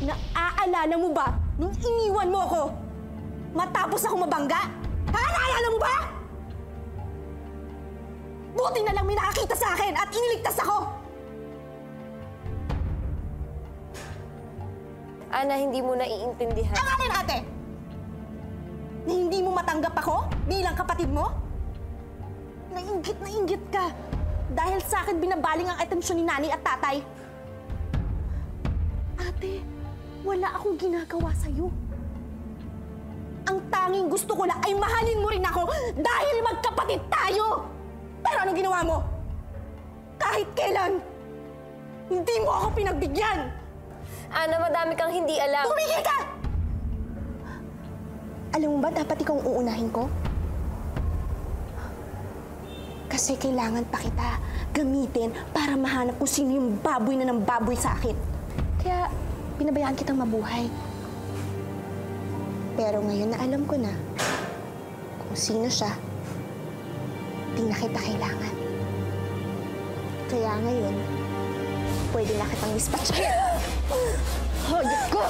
Naaalala mo ba nung iniwan mo ako? Matapos ako mabangga? Ha? Naalala mo ba? Buti na lang may nakakita sa akin at iniligtas ako! Ana, hindi mo naiintindihan. Ang alin, ate? Na hindi mo matanggap ako bilang kapatid mo? Nainggit ka. Dahil sa akin binabaling ang atensyon ni nanay at tatay. Ate, wala akong ginagawa sa'yo. Ang tanging gusto ko lang ay mahalin mo rin ako dahil magkapatid tayo! Pero anong ginawa mo? Kahit kailan, hindi mo ako pinagbigyan! Ana, madami kang hindi alam. Tumigil ka! Alam mo ba, dapat ikaw ang uunahin ko? Kasi kailangan pa kita gamitin para mahanap kung sino yung baboy na ng baboy sa akin. Kaya, pinabayaan kitang mabuhay. Pero ngayon na alam ko na kung sino siya, di na kita kailangan. Kaya ngayon, pwede na kitang dispatchahin. Hayop ko!